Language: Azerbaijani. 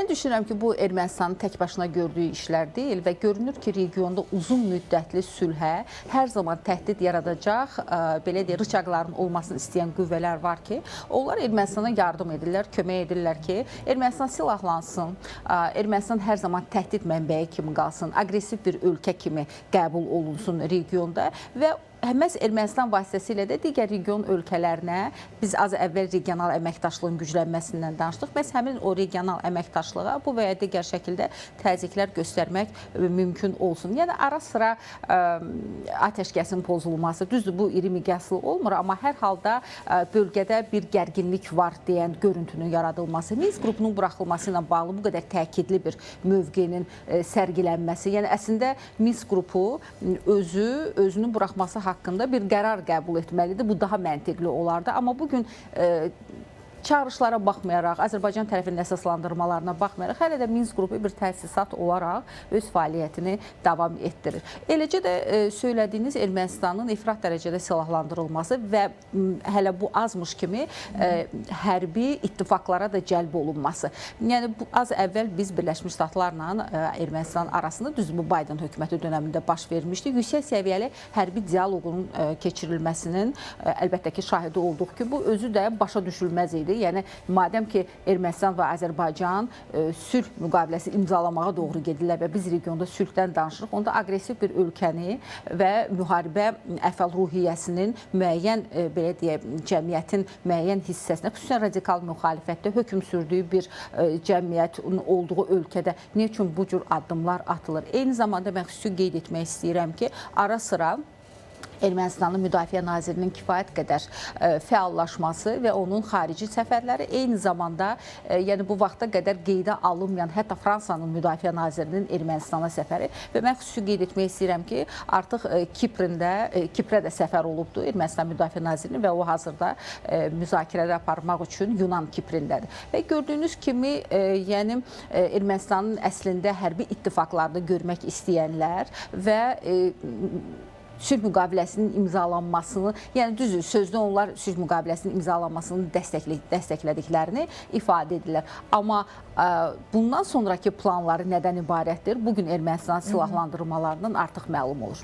Mən düşünürəm ki, bu Ermənistanın tək başına gördüyü işlər deyil və görünür ki, regionda uzun müddətli sülhə hər zaman təhdid yaradacaq, belə deyək, rıçaqların olmasını istəyən qüvvələr var ki, onlar Ermənistana yardım edirlər, kömək edirlər ki, Ermənistan silahlansın, Ermənistan hər zaman təhdid mənbəyi kimi qalsın, aqressiv bir ölkə kimi qəbul olunsun regionda və məhz Ermənistan vasitəsilə də digər region ölkələrinə biz az əvvəl regional əməkdaşlığın güclənməsindən danışdıq. Məhz həmin o regional əməkdaşlığa bu və ya digər şəkildə təzyiqlər göstərmək mümkün olsun. Yəni ara-sıra atəşkəsin pozulması, düzdür, bu iri miqyaslı olmur, amma hər halda bölgədə bir gərginlik var deyən görüntünün yaradılması, Minsk qrupunun buraxılması ilə bağlı bu qədər təkidli bir mövqenin sərgilənməsi, yəni əslində Minsk qrupu özünün buraxması haqqında bir qərar qəbul etməlidir. Bu daha məntiqli olardı. Amma bugün çağırışlara baxmayaraq, Azərbaycan tərəfinin əsaslandırmalarına baxmayaraq, hələ də Minsk qrupu bir təsisat olaraq öz fəaliyyətini davam etdirir. Eləcə də söylədiyiniz Ermənistanın ifrat dərəcədə silahlandırılması və hələ bu azmış kimi hərbi ittifaqlara da cəlb olunması. Yəni, az əvvəl biz Birləşmiş Ştatlarla Ermənistan arasında, düz bu Biden hökuməti dönəmində baş vermişdi. Yüksək səviyyəli hərbi dialoqun keçirilməsinin əlbəttə ki, şahidi olduq ki, bu özü də başa düşülməz idi. Yəni, madəm ki, Ermənistan və Azərbaycan sülh müqaviləsi imzalamağa doğru gedirlər və biz regionda sülhdən danışırıq, onda aqressiv bir ölkəni və müharibə əfəl ruhiyyəsinin müəyyən, belə deyək, cəmiyyətin müəyyən hissəsinə, xüsusən radikal müxalifətdə hökm sürdüyü bir cəmiyyətin olduğu ölkədə nə üçün bu cür addımlar atılır? Eyni zamanda mən xüsusi qeyd etmək istəyirəm ki, ara-sıra Ermənistanın Müdafiə Nazirinin kifayət qədər fəallaşması və onun xarici səfərləri eyni zamanda, yəni bu vaxta qədər qeydə alınmayan, hətta Fransanın Müdafiə Nazirinin Ermənistana səfəri və mən xüsusi qeyd etmək istəyirəm ki, artıq Kiprə də səfər olubdur Ermənistan Müdafiə Nazirinin və o hazırda müzakirələr aparmaq üçün Yunan Kiprindədir. Və gördüyünüz kimi, yəni Ermənistanın əslində hərbi ittifaqlarda görmək istəyənlər və sülh müqaviləsinin imzalanmasını, yəni düzdür, sözdə onlar sülh müqaviləsinin imzalanmasını dəstəklədiklərini ifadə edirlər. Amma bundan sonraki planları nədən ibarətdir? Bugün Ermənistan silahlandırmalarından artıq məlum olur.